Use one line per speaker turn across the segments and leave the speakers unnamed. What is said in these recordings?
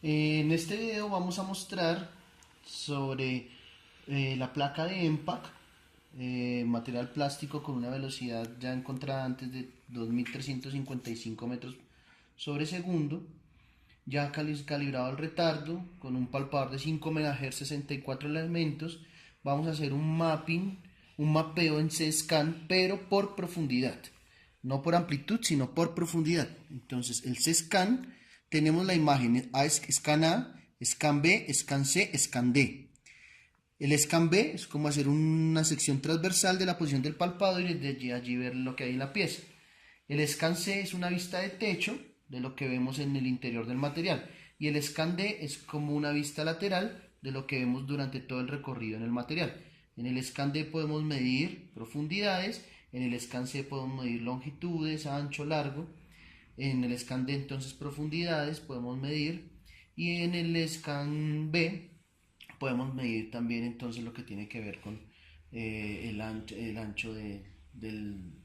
En este video vamos a mostrar sobre la placa de EMPAC, material plástico con una velocidad ya encontrada antes de 2355 metros sobre segundo, ya calibrado el retardo con un palpador de 5 MHz, 64 elementos. Vamos a hacer un mapping, un mapeo en C-Scan, pero por profundidad, no por amplitud, sino por profundidad. Entonces, el C-Scan, tenemos la imagen Scan A, Scan B, Scan C, Scan D. El Scan B es como hacer una sección transversal de la posición del palpado y desde allí ver lo que hay en la pieza. El Scan C es una vista de techo de lo que vemos en el interior del material. Y el Scan D es como una vista lateral de lo que vemos durante todo el recorrido en el material. En el Scan D podemos medir profundidades, en el Scan C podemos medir longitudes, ancho, largo. En el Scan D entonces profundidades podemos medir, y en el Scan B podemos medir también entonces lo que tiene que ver con el ancho de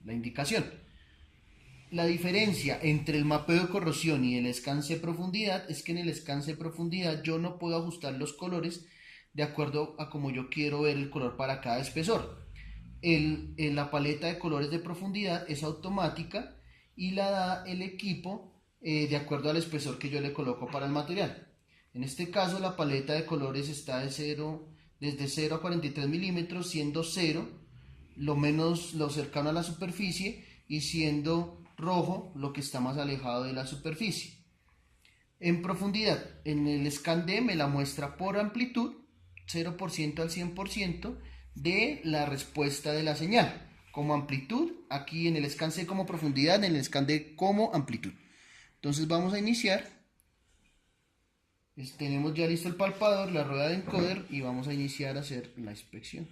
la indicación. La diferencia entre el mapeo de corrosión y el escance de profundidad es que en el escance de profundidad yo no puedo ajustar los colores de acuerdo a como yo quiero ver el color para cada espesor. La paleta de colores de profundidad es automática y la da el equipo de acuerdo al espesor que yo le coloco para el material. En este caso la paleta de colores está desde 0 a 43 milímetros, siendo 0 lo cercano a la superficie y siendo rojo lo que está más alejado de la superficie. En profundidad, en el scan D me la muestra por amplitud, 0% al 100% de la respuesta de la señal. Como amplitud, aquí en el scan C como profundidad, en el scan D como amplitud. Entonces vamos a iniciar. Tenemos ya listo el palpador, la rueda de encoder, y vamos a iniciar a hacer la inspección.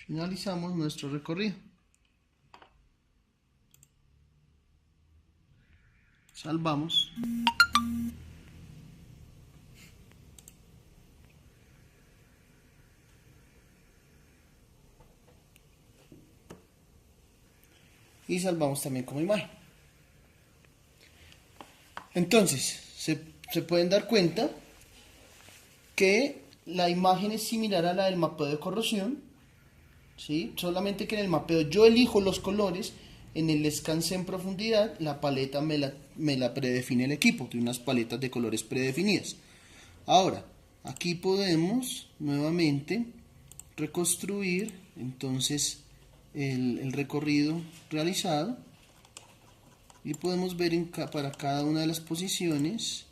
Finalizamos nuestro recorrido. Salvamos. Y salvamos también como imagen. Entonces, se pueden dar cuenta que la imagen es similar a la del mapeo de corrosión, ¿sí? Solamente que en el mapeo yo elijo los colores, en el escance en profundidad la paleta me la predefine el equipo, tiene unas paletas de colores predefinidas. Ahora, aquí podemos nuevamente reconstruir entonces el recorrido realizado y podemos ver para cada una de las posiciones.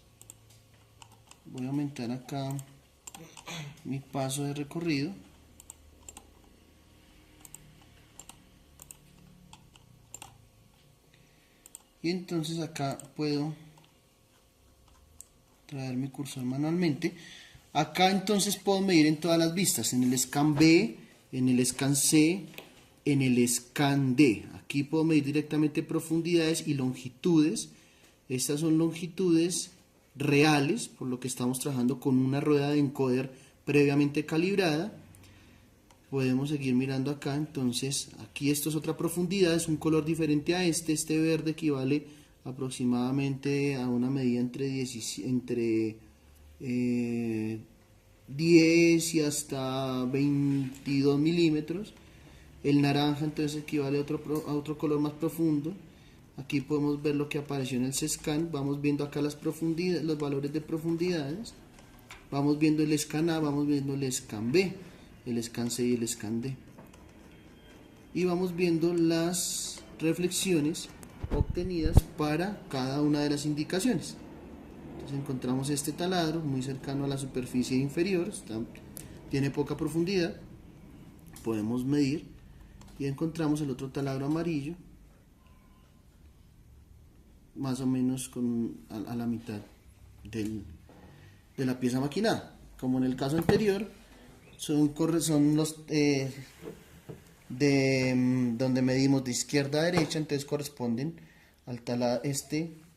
Voy a aumentar acá mi paso de recorrido. Y entonces acá puedo traer mi cursor manualmente. Acá entonces puedo medir en todas las vistas, en el scan B, en el scan C, en el scan D. Aquí puedo medir directamente profundidades y longitudes. Estas son longitudes reales, por lo que estamos trabajando con una rueda de encoder previamente calibrada. Podemos seguir mirando acá. Entonces aquí esto es otra profundidad, es un color diferente a este verde equivale aproximadamente a una medida entre 10 y hasta 22 milímetros. El naranja entonces equivale a otro color más profundo, Aquí podemos ver lo que apareció en el CSCAN. Vamos viendo acá las profundidades, los valores de profundidades. Vamos viendo el scan A, vamos viendo el scan B, el scan C y el scan D. Y vamos viendo las reflexiones obtenidas para cada una de las indicaciones. Entonces encontramos este taladro muy cercano a la superficie inferior, tiene poca profundidad, podemos medir, y encontramos el otro taladro amarillo más o menos a la mitad de la pieza maquinada. Como en el caso anterior, son los donde medimos de izquierda a derecha, entonces corresponden al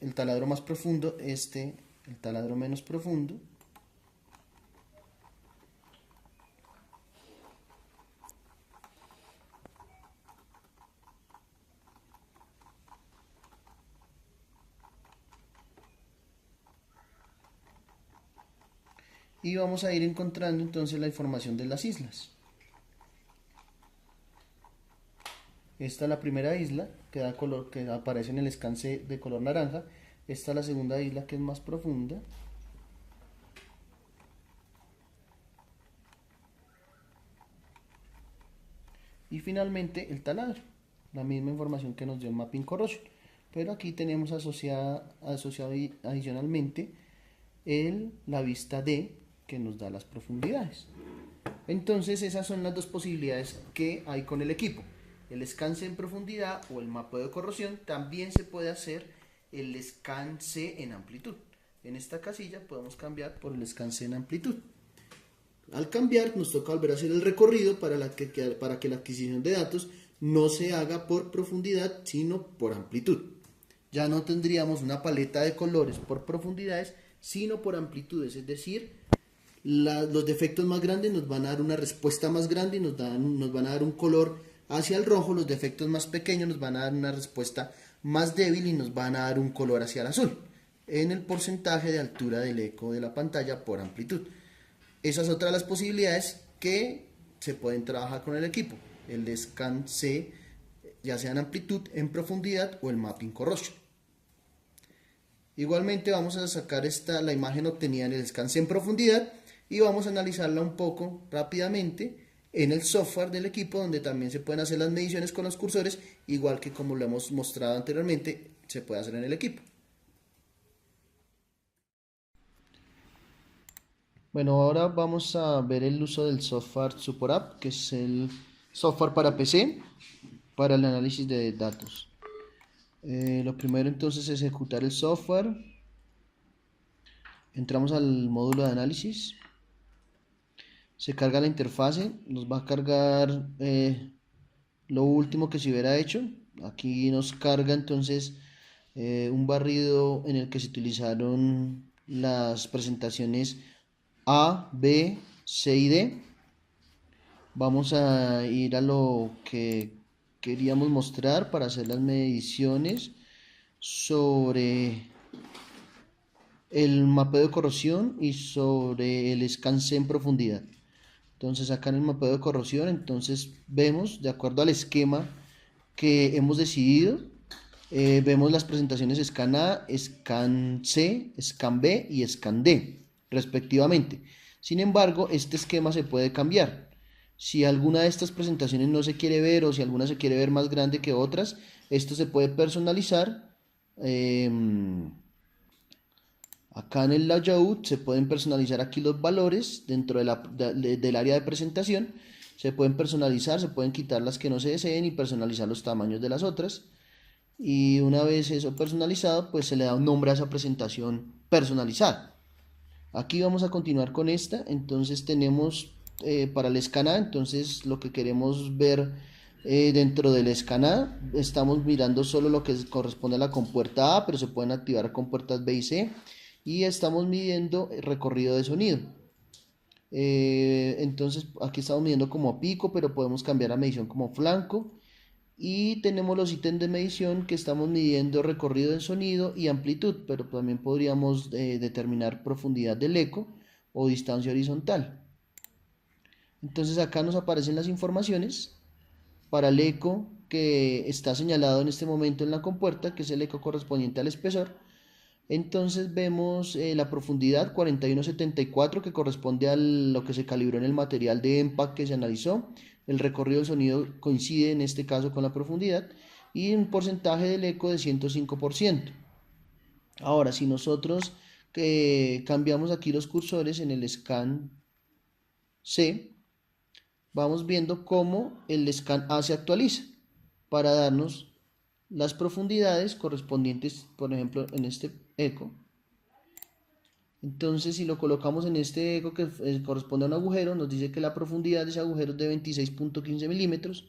el taladro más profundo, el taladro menos profundo. Y vamos a ir encontrando entonces la información de las islas. Esta es la primera isla que da color, que aparece en el scan C de color naranja. Esta es la segunda isla, que es más profunda. Y finalmente el taladro, la misma información que nos dio el Mapping Corrosion, pero aquí tenemos asociado adicionalmente la vista D, que nos da las profundidades. Entonces esas son las dos posibilidades que hay con el equipo: el scan C en profundidad o el mapeo de corrosión. También se puede hacer el scan C en amplitud. En esta casilla podemos cambiar por el scan C en amplitud. Al cambiar nos toca volver a hacer el recorrido para que la adquisición de datos no se haga por profundidad sino por amplitud. Ya no tendríamos una paleta de colores por profundidades sino por amplitudes, es decir, los defectos más grandes nos van a dar una respuesta más grande y nos van a dar un color hacia el rojo. Los defectos más pequeños nos van a dar una respuesta más débil y nos van a dar un color hacia el azul, en el porcentaje de altura del eco de la pantalla por amplitud. Esa es otra de las posibilidades que se pueden trabajar con el equipo: el scan C, ya sea en amplitud, en profundidad o el mapping corrosion. Igualmente vamos a sacar la imagen obtenida en el scan C en profundidad y vamos a analizarla un poco rápidamente en el software del equipo, donde también se pueden hacer las mediciones con los cursores, igual que como lo hemos mostrado anteriormente, se puede hacer en el equipo. Bueno, ahora vamos a ver el uso del software Support App, que es el software para PC, para el análisis de datos. Lo primero entonces es ejecutar el software. Entramos al módulo de análisis. Se carga la interfase, nos va a cargar lo último que se hubiera hecho. Aquí nos carga entonces un barrido en el que se utilizaron las presentaciones A, B, C y D. Vamos a ir a lo que queríamos mostrar para hacer las mediciones sobre el mapeo de corrosión y sobre el scan C en profundidad. Entonces acá en el mapeo de corrosión, entonces vemos, de acuerdo al esquema que hemos decidido, vemos las presentaciones scan A, scan C, scan B y scan D, respectivamente. Sin embargo, este esquema se puede cambiar. Si alguna de estas presentaciones no se quiere ver, o si alguna se quiere ver más grande que otras, esto se puede personalizar. Acá en el layout se pueden personalizar aquí los valores dentro del área de presentación. Se pueden personalizar, se pueden quitar las que no se deseen y personalizar los tamaños de las otras. Y una vez eso personalizado, pues se le da un nombre a esa presentación personalizada. Aquí vamos a continuar con esta. Entonces tenemos para el scan A, entonces lo que queremos ver dentro del scan A, estamos mirando solo lo que corresponde a la compuerta A, pero se pueden activar compuertas B y C. Y estamos midiendo el recorrido de sonido. Entonces aquí estamos midiendo como pico, pero podemos cambiar a medición como flanco. Y tenemos los ítems de medición que estamos midiendo recorrido de sonido y amplitud, pero también podríamos determinar profundidad del eco o distancia horizontal. Entonces acá nos aparecen las informaciones para el eco, que está señalado en este momento en la compuerta, que es el eco correspondiente al espesor. Entonces vemos la profundidad 4174, que corresponde a lo que se calibró en el material de EMPAC que se analizó. El recorrido del sonido coincide en este caso con la profundidad, y un porcentaje del eco de 105%. Ahora, si nosotros cambiamos aquí los cursores en el scan C, vamos viendo cómo el scan A se actualiza para darnos las profundidades correspondientes, por ejemplo, en este eco. Entonces, si lo colocamos en este eco que corresponde a un agujero, nos dice que la profundidad de ese agujero es de 26.15 milímetros,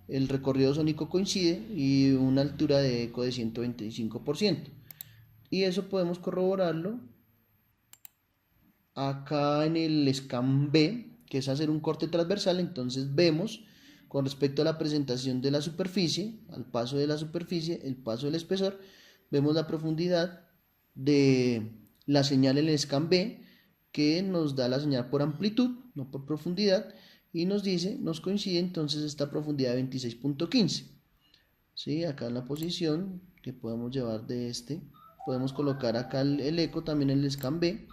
el recorrido sónico coincide y una altura de eco de 125%. Y eso podemos corroborarlo acá en el scan B, que es hacer un corte transversal. Entonces vemos con respecto a la presentación de la superficie, al paso de la superficie, el paso del espesor, vemos la profundidad de la señal en el scan B, que nos da la señal por amplitud, no por profundidad, y nos dice, nos coincide entonces esta profundidad de 26.15. ¿Sí? Acá en la posición que podemos llevar de podemos colocar acá el eco también en el scan B,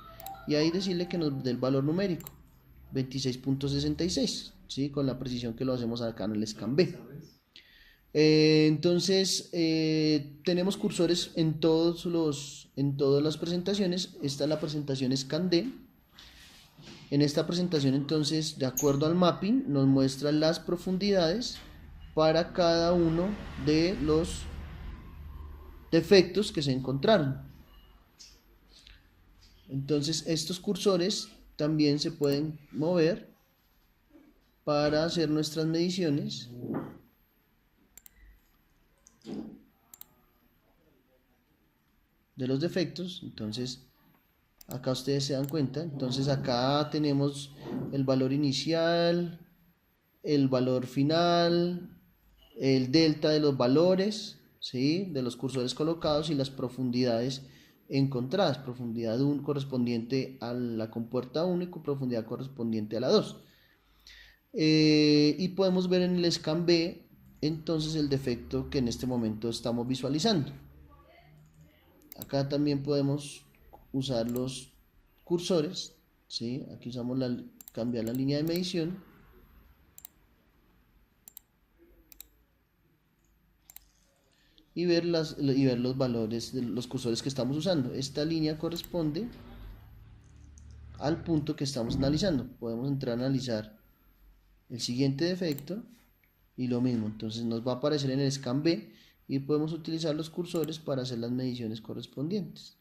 y ahí decirle que nos dé el valor numérico 26.66, ¿sí? Con la precisión que lo hacemos acá en el scan B. Entonces tenemos cursores en todas las presentaciones. Esta es la presentación scan D. En esta presentación, entonces, de acuerdo al mapping, nos muestra las profundidades para cada uno de los defectos que se encontraron. Entonces, estos cursores también se pueden mover para hacer nuestras mediciones. De los defectos. Entonces, acá ustedes se dan cuenta. Entonces, acá tenemos el valor inicial, el valor final, el delta de los valores, ¿sí? De los cursores colocados, y las profundidades encontradas. Profundidad 1 correspondiente a la compuerta 1 y profundidad correspondiente a la 2. Y podemos ver en el scan B entonces el defecto que en este momento estamos visualizando. Acá también podemos usar los cursores, ¿sí? Aquí usamos cambiar la línea de medición. Y ver los valores de los cursores que estamos usando. Esta línea corresponde al punto que estamos analizando. Podemos entrar a analizar el siguiente defecto y lo mismo. Entonces nos va a aparecer en el scan B y podemos utilizar los cursores para hacer las mediciones correspondientes.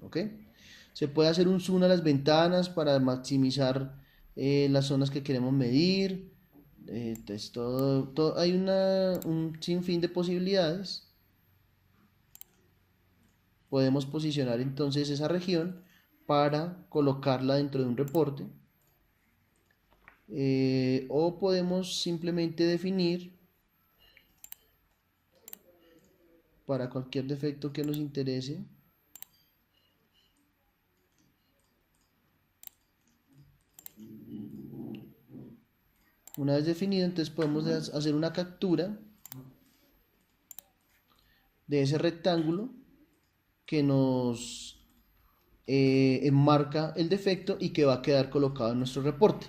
¿Ok? Se puede hacer un zoom a las ventanas para maximizar las zonas que queremos medir. Entonces hay un sinfín de posibilidades. Podemos posicionar entonces esa región para colocarla dentro de un reporte. O podemos simplemente definir para cualquier defecto que nos interese. Una vez definido, entonces podemos hacer una captura de ese rectángulo que nos enmarca el defecto y que va a quedar colocado en nuestro reporte.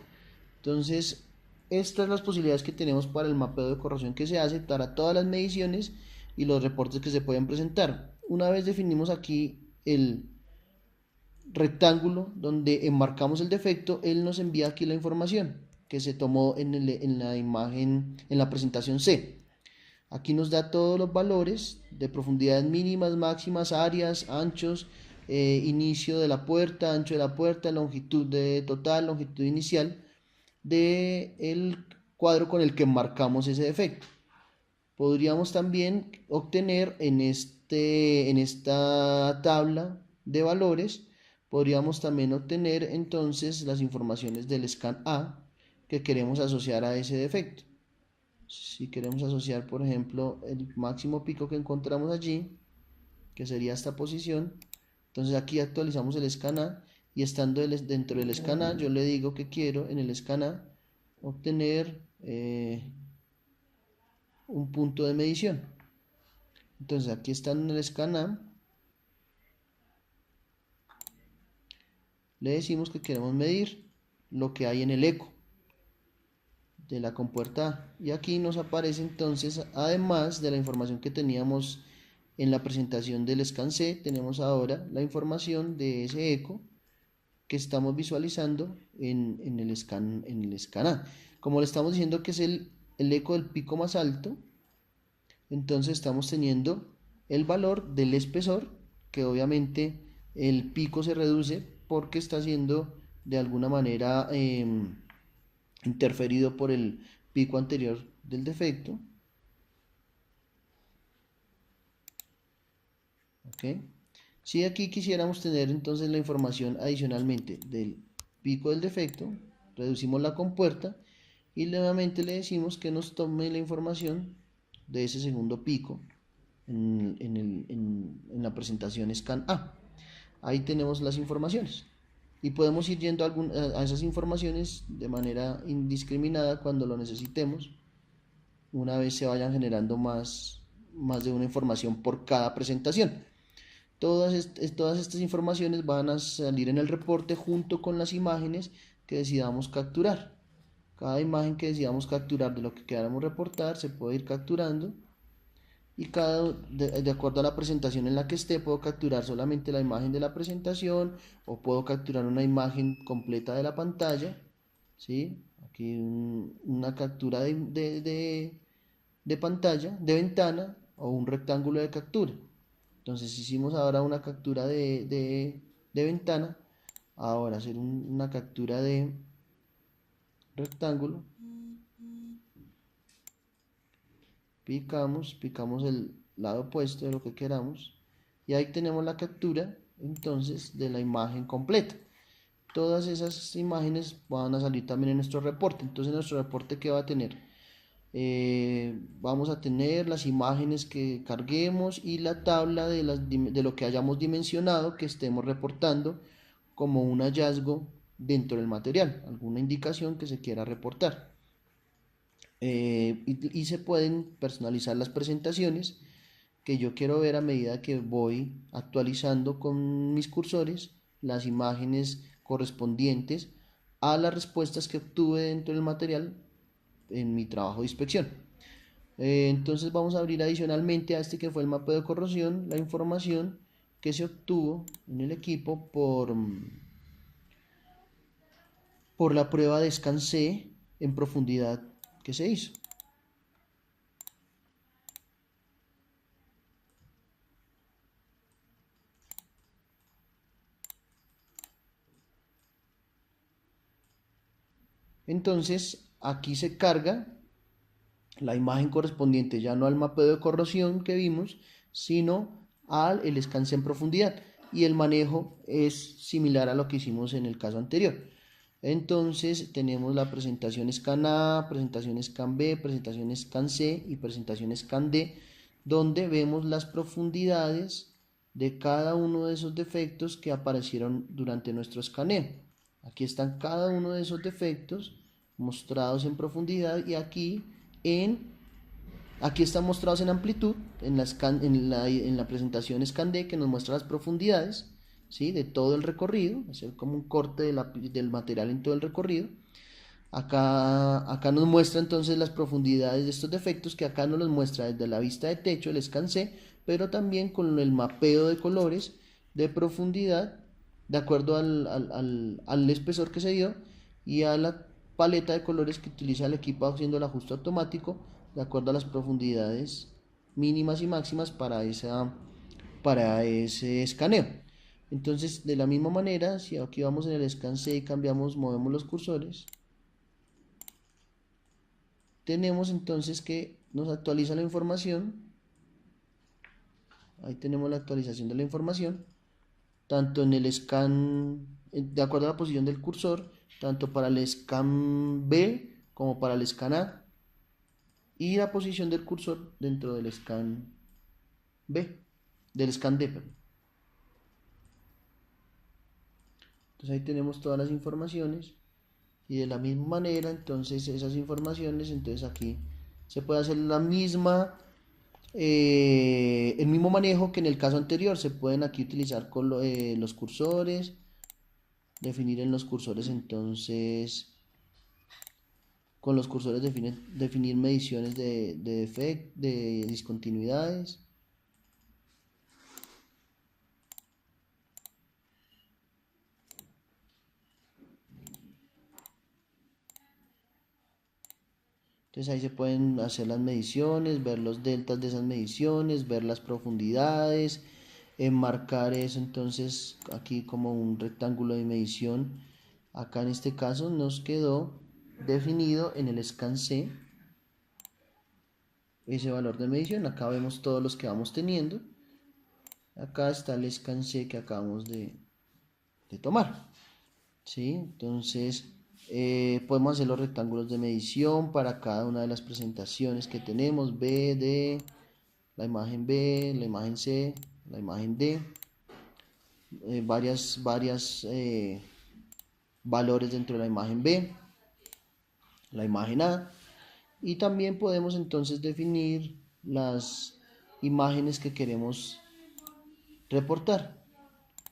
Entonces, estas son las posibilidades que tenemos para el mapeo de corrosión que se hace para todas las mediciones y los reportes que se pueden presentar. Una vez definimos aquí el rectángulo donde enmarcamos el defecto, él nos envía aquí la información que se tomó en la imagen, en la presentación C. Aquí nos da todos los valores de profundidades mínimas, máximas, áreas, anchos, inicio de la puerta, ancho de la puerta, longitud total, longitud inicial del cuadro con el que marcamos ese defecto. Podríamos también obtener en esta tabla de valores, podríamos también obtener entonces las informaciones del scan A que queremos asociar a ese defecto. Si queremos asociar, por ejemplo, el máximo pico que encontramos allí, que sería esta posición, entonces aquí actualizamos el scan A y estando dentro del scan A, yo le digo que quiero en el scan A obtener un punto de medición. Entonces aquí está en el scan A, le decimos que queremos medir lo que hay en el eco de la compuerta A. Y aquí nos aparece entonces, además de la información que teníamos en la presentación del scan C, tenemos ahora la información de ese eco que estamos visualizando en el scan A. Como le estamos diciendo que es el eco del pico más alto, entonces estamos teniendo el valor del espesor, que obviamente el pico se reduce porque está siendo de alguna manera interferido por el pico anterior del defecto. ¿Ok? Si aquí quisiéramos tener entonces la información adicionalmente del pico del defecto, reducimos la compuerta y nuevamente le decimos que nos tome la información de ese segundo pico en la presentación scan A. Ahí tenemos las informaciones y podemos ir yendo a esas informaciones de manera indiscriminada cuando lo necesitemos, una vez se vayan generando más de una información por cada presentación. Todas estas informaciones van a salir en el reporte junto con las imágenes que decidamos capturar. Cada imagen que decidamos capturar de lo que queramos reportar se puede ir capturando y de acuerdo a la presentación en la que esté, puedo capturar solamente la imagen de la presentación o puedo capturar una imagen completa de la pantalla, ¿sí? Aquí una captura de pantalla, de ventana o un rectángulo de captura. Entonces hicimos ahora una captura de ventana, ahora hacer una captura de rectángulo, picamos el lado opuesto de lo que queramos y ahí tenemos la captura entonces de la imagen completa. Todas esas imágenes van a salir también en nuestro reporte. Entonces nuestro reporte, ¿qué va a tener? Vamos a tener las imágenes que carguemos y la tabla de lo que hayamos dimensionado que estemos reportando como un hallazgo dentro del material, alguna indicación que se quiera reportar. Y se pueden personalizar las presentaciones que yo quiero ver a medida que voy actualizando con mis cursores las imágenes correspondientes a las respuestas que obtuve dentro del material en mi trabajo de inspección. Entonces vamos a abrir adicionalmente a este que fue el mapeo de corrosión la información que se obtuvo en el equipo por la prueba de scan C en profundidad que se hizo. Entonces aquí se carga la imagen correspondiente ya no al mapeo de corrosión que vimos, sino al el scan C en profundidad. Y el manejo es similar a lo que hicimos en el caso anterior. Entonces tenemos la presentación scan A, presentación scan B, presentación scan C y presentación scan D, donde vemos las profundidades de cada uno de esos defectos que aparecieron durante nuestro escaneo. Aquí están cada uno de esos defectos mostrados en profundidad y aquí están mostrados en amplitud en la presentación scan D que nos muestra las profundidades, ¿sí? De todo el recorrido, hacer como un corte del material en todo el recorrido. Acá nos muestra entonces las profundidades de estos defectos que acá nos los muestra desde la vista de techo, el scan C, pero también con el mapeo de colores de profundidad de acuerdo al espesor que se dio y a la paleta de colores que utiliza el equipo haciendo el ajuste automático de acuerdo a las profundidades mínimas y máximas para ese escaneo. Entonces, de la misma manera, si aquí vamos en el scan C y movemos los cursores, tenemos entonces que nos actualiza la información. Ahí tenemos la actualización de la información, tanto en el scan, de acuerdo a la posición del cursor, tanto para el scan B como para el scan A. y la posición del cursor dentro del scan B, del scan D, perdón. Entonces ahí tenemos todas las informaciones y de la misma manera entonces esas informaciones, entonces aquí se puede hacer la misma, el mismo manejo que en el caso anterior. Se pueden aquí utilizar con los cursores, definir en los cursores entonces, con los cursores definir mediciones de discontinuidades. Entonces ahí se pueden hacer las mediciones, ver los deltas de esas mediciones, ver las profundidades, enmarcar eso entonces aquí como un rectángulo de medición. Acá en este caso nos quedó definido en el scan C ese valor de medición. Acá vemos todos los que vamos teniendo. Acá está el scan C que acabamos de tomar. ¿Sí? Entonces podemos hacer los rectángulos de medición para cada una de las presentaciones que tenemos: B, D, la imagen B, la imagen C, la imagen D, varias valores dentro de la imagen B, la imagen A, y también podemos entonces definir las imágenes que queremos reportar,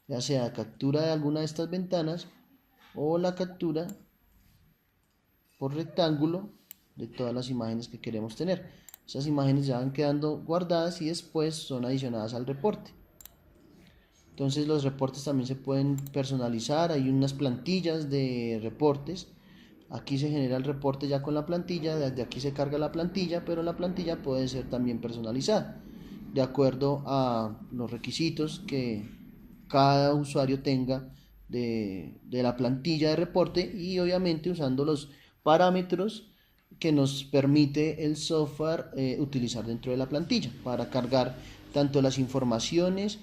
ya sea captura de alguna de estas ventanas o la captura por rectángulo de todas las imágenes que queremos tener. Esas imágenes ya van quedando guardadas y después son adicionadas al reporte. Entonces los reportes también se pueden personalizar. Hay unas plantillas de reportes. Aquí se genera el reporte ya con la plantilla, desde aquí se carga la plantilla, pero la plantilla puede ser también personalizada de acuerdo a los requisitos que cada usuario tenga de la plantilla de reporte, y obviamente usando los parámetros que nos permite el software utilizar dentro de la plantilla para cargar tanto las informaciones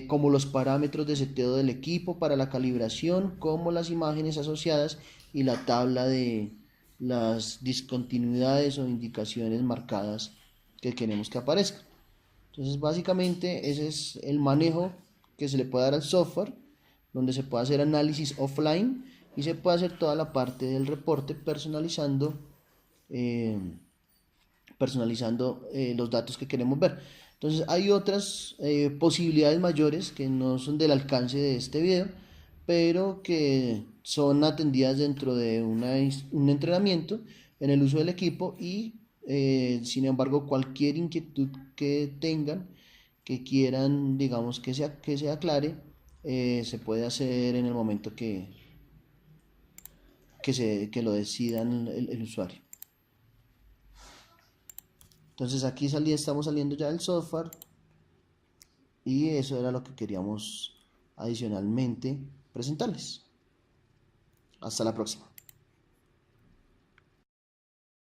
como los parámetros de seteo del equipo para la calibración, como las imágenes asociadas y la tabla de las discontinuidades o indicaciones marcadas que queremos que aparezcan. Entonces básicamente ese es el manejo que se le puede dar al software, donde se puede hacer análisis offline y se puede hacer toda la parte del reporte eh, personalizando los datos que queremos ver. Entonces hay otras posibilidades mayores que no son del alcance de este video, pero que son atendidas dentro de un entrenamiento en el uso del equipo, y sin embargo cualquier inquietud que tengan, que quieran, digamos, que se aclare, se puede hacer en el momento que lo decidan el usuario. Entonces aquí estamos saliendo ya del software, y eso era lo que queríamos adicionalmente presentarles. Hasta la próxima.